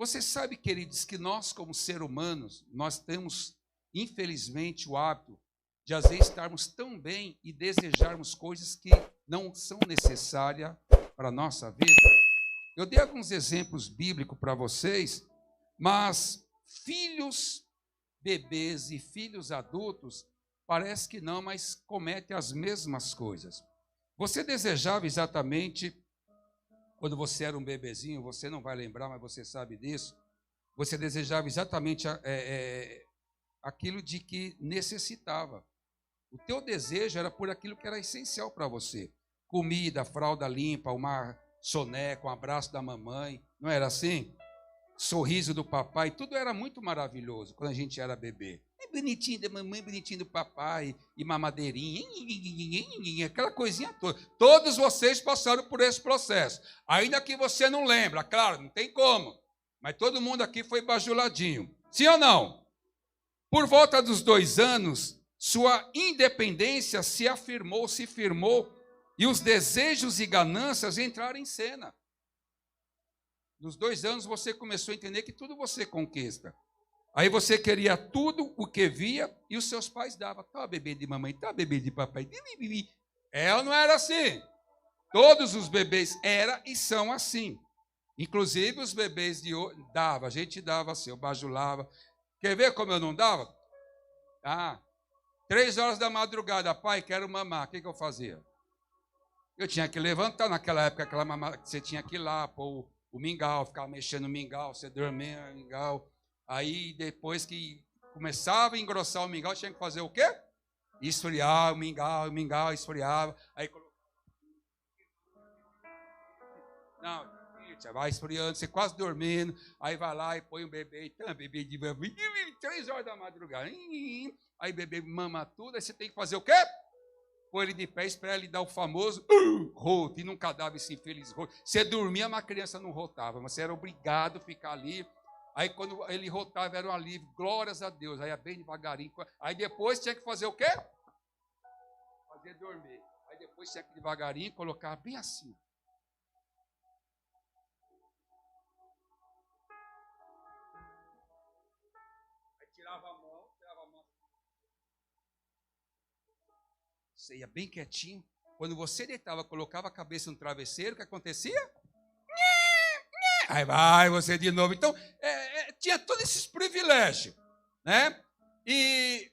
Você sabe, queridos, que nós, como seres humanos, nós temos, infelizmente, o hábito de, às vezes, estarmos tão bem e desejarmos coisas que não são necessárias para a nossa vida. Eu dei alguns exemplos bíblicos para vocês, mas filhos bebês e filhos adultos, parece que não, mas cometem as mesmas coisas. Você desejava exatamente, quando você era um bebezinho, você não vai lembrar, mas você sabe disso, você desejava exatamente aquilo de que necessitava. O teu desejo era por aquilo que era essencial para você. Comida, fralda limpa, uma soneca, um abraço da mamãe, não era assim? Sorriso do papai, tudo era muito maravilhoso quando a gente era bebê. É bonitinho da mamãe, bonitinho do papai, e mamadeirinha, aquela coisinha toda. Todos vocês passaram por esse processo. Ainda que você não lembra, claro, não tem como. Mas todo mundo aqui foi bajuladinho. Sim ou não? Por volta dos 2 anos, sua independência se afirmou, se firmou, e os desejos e ganâncias entraram em cena. Nos 2 anos você começou a entender que tudo você conquista. Aí você queria tudo o que via e os seus pais davam. Tá bebê de mamãe, tá bebê de papai. Ela não era assim. Todos os bebês eram e são assim. Inclusive os bebês de hoje dava, a gente dava assim, eu bajulava. Quer ver como eu não dava? 3 horas da madrugada, pai, quero mamar. O que eu fazia? Eu tinha que levantar naquela época, aquela mamada que você tinha que ir lá, pôr o mingau, ficava mexendo no mingau, você dormia no mingau. Aí, depois que começava a engrossar o mingau, tinha que fazer o quê? Esfriar o mingau esfriava. Aí, não, você vai esfriando, você quase dormindo. Aí vai lá e põe o bebê, então, bebê de 3 horas da madrugada. Aí o bebê mama tudo, aí você tem que fazer o quê? Pôr ele de pé, esperar ele dar o famoso roto, e nunca dava esse infeliz roto. Você dormia, mas a criança não rotava, mas você era obrigado a ficar ali. Aí quando ele rotava, era um alívio, glórias a Deus. Aí ia bem devagarinho. Aí depois tinha que fazer o quê? Fazer dormir. Aí depois tinha que devagarinho colocar bem assim. Aí tirava a mão. Você ia bem quietinho. Quando você deitava, colocava a cabeça no travesseiro, o que acontecia? Aí vai você de novo. Então, tinha todos esses privilégios, né? E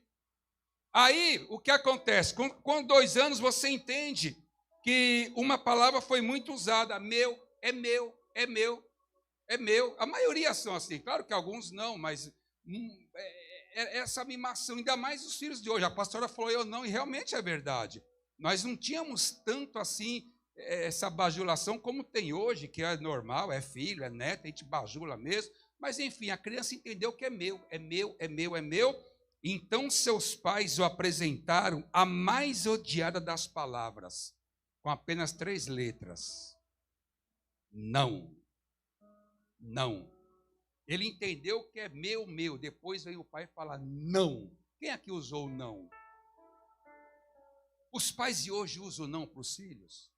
aí, o que acontece? Com 2 anos, você entende que uma palavra foi muito usada. Meu, é meu, é meu, é meu. A maioria são assim. Claro que alguns não, mas essa mimação, ainda mais os filhos de hoje. A pastora falou, eu não, e realmente é verdade. Nós não tínhamos tanto assim essa bajulação como tem hoje, que é normal, é filho, é neto, a gente bajula mesmo. Mas, enfim, a criança entendeu que é meu, é meu, é meu, é meu. Então, seus pais o apresentaram a mais odiada das palavras, com apenas 3 letras. Não. Não. Ele entendeu que é meu, meu. Depois veio o pai falar não. Quem aqui usou o não? Os pais de hoje usam o não para os filhos?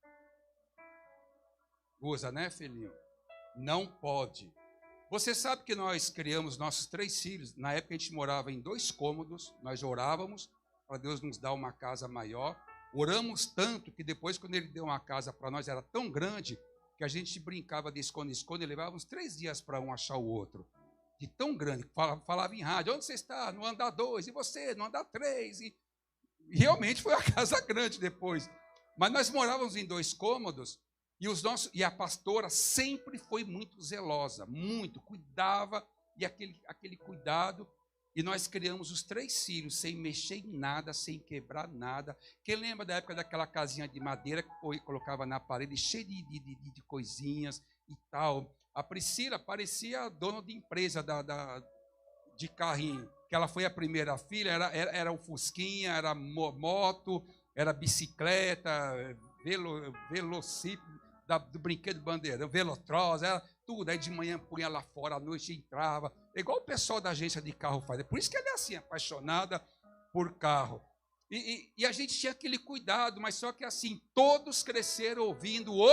Usa, né, filhinho? Não pode. Você sabe que nós criamos nossos 3 filhos. Na época a gente morava em 2 cômodos. Nós orávamos para Deus nos dar uma casa maior. Oramos tanto que depois, quando ele deu uma casa para nós, era tão grande que a gente brincava de esconde-esconde e levava uns 3 dias para um achar o outro. De tão grande, falava em rádio, onde você está? No andar 2, e você? No andar 3. E realmente foi a casa grande depois. Mas nós morávamos em 2 cômodos, e a pastora sempre foi muito zelosa, muito, cuidava, e aquele cuidado, e nós criamos os 3 filhos, sem mexer em nada, sem quebrar nada. Quem lembra da época daquela casinha de madeira que colocava na parede, cheia de coisinhas e tal? A Priscila parecia a dona de empresa de carrinho, que ela foi a primeira filha, era o Fusquinha, era moto, era bicicleta, velocípede, do brinquedo bandeirão, velotroz, era tudo. Aí de manhã punha lá fora, à noite entrava, igual o pessoal da agência de carro faz. É por isso que ela é assim, apaixonada por carro. E a gente tinha aquele cuidado, mas só que assim, todos cresceram ouvindo o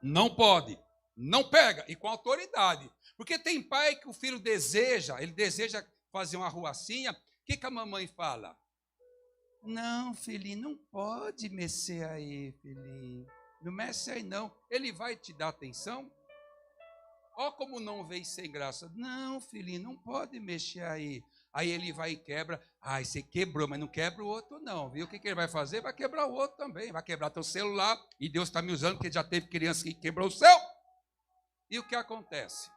não pode, não pega, e com autoridade. Porque tem pai que o filho deseja, ele deseja fazer uma arruacinha, o que a mamãe fala? Não, filhinho, não pode mexer aí, filhinho. Não mexe aí, não. Ele vai te dar atenção? Ó como não veio sem graça. Não, filhinho, não pode mexer aí. Aí ele vai e quebra. Ai, você quebrou, mas não quebra o outro não, viu? O que ele vai fazer? Vai quebrar o outro também. Vai quebrar teu celular. E Deus está me usando, porque já teve criança que quebrou o seu. E o que acontece?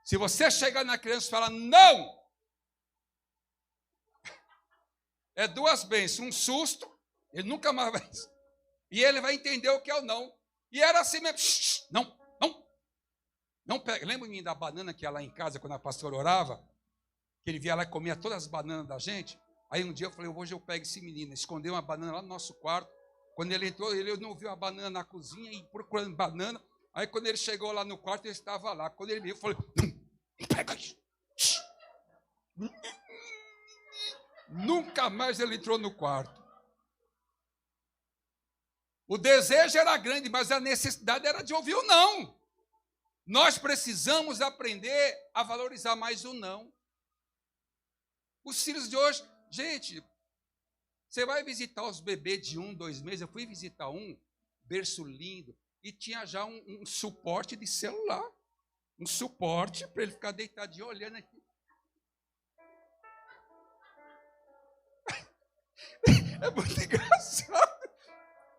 Se você chegar na criança e falar não, é duas bênçãos. Um susto, ele nunca mais vai. E ele vai entender o que é o não. E era assim mesmo. Não, não. Não pega. Lembra-me da banana que ia lá em casa, quando a pastora orava? Que ele via lá e comia todas as bananas da gente? Aí um dia eu falei, hoje eu pego esse menino. Escondeu uma banana lá no nosso quarto. Quando ele entrou, ele não viu a banana na cozinha e procurando banana. Aí quando ele chegou lá no quarto, ele estava lá. Quando ele viu, eu falei, não pega isso. Nunca mais ele entrou no quarto. O desejo era grande, mas a necessidade era de ouvir o não. Nós precisamos aprender a valorizar mais o não. Os filhos de hoje, gente, você vai visitar os bebês de 1, 2 meses, eu fui visitar um, berço lindo, e tinha já um suporte de celular. Um suporte para ele ficar deitadinho olhando aqui. É muito engraçado.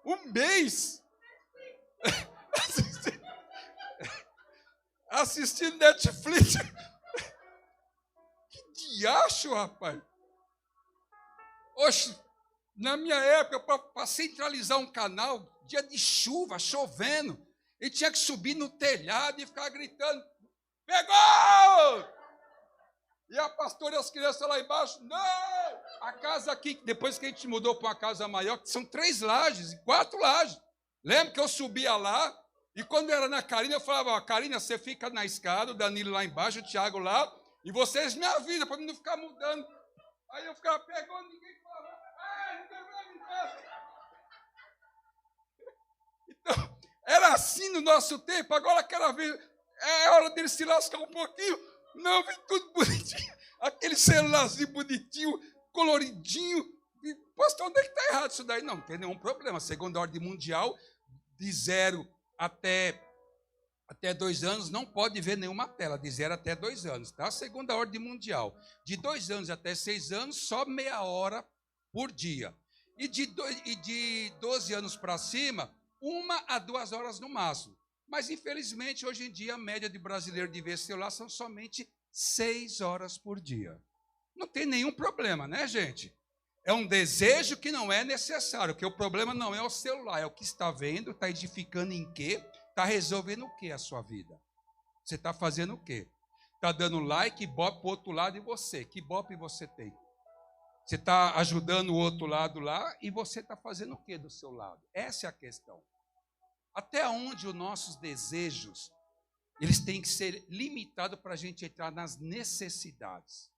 Um mês assistindo Netflix. Que diacho, rapaz. Oxe, na minha época, para centralizar um canal, dia de chuva, chovendo, ele tinha que subir no telhado e ficar gritando, pegou! E a pastora e as crianças lá embaixo, não! A casa aqui, depois que a gente mudou para uma casa maior, que são 3 lajes, 4 lajes. Lembra que eu subia lá, e quando era na Karina, eu falava, ó, Karina, você fica na escada, o Danilo lá embaixo, o Thiago lá, e vocês me avisam, para mim não ficar mudando. Aí eu ficava pegando, ninguém falava, ninguém vai me dar. Então, era assim no nosso tempo, agora aquela vez, é hora dele se lascar um pouquinho. Não, vem tudo bonitinho. Aquele celularzinho bonitinho, coloridinho. E, pastor, onde é que está errado isso daí? Não tem nenhum problema. Segundo a ordem mundial, de 0 até 2 anos, não pode ver nenhuma tela. De 0 até 2 anos, tá? Segundo a ordem mundial. De 2 anos até 6 anos, só meia hora por dia. E de 12 anos para cima, 1 a 2 horas no máximo. Mas, infelizmente, hoje em dia, a média de brasileiro de ver celular são somente 6 horas por dia. Não tem nenhum problema, né, gente? É um desejo que não é necessário, porque o problema não é o celular, é o que está vendo, está edificando em quê, está resolvendo o quê a sua vida? Você está fazendo o quê? Está dando like, ibope para o outro lado e você? Que ibope você tem? Você está ajudando o outro lado lá e você está fazendo o quê do seu lado? Essa é a questão. Até onde os nossos desejos, eles têm que ser limitados para a gente entrar nas necessidades.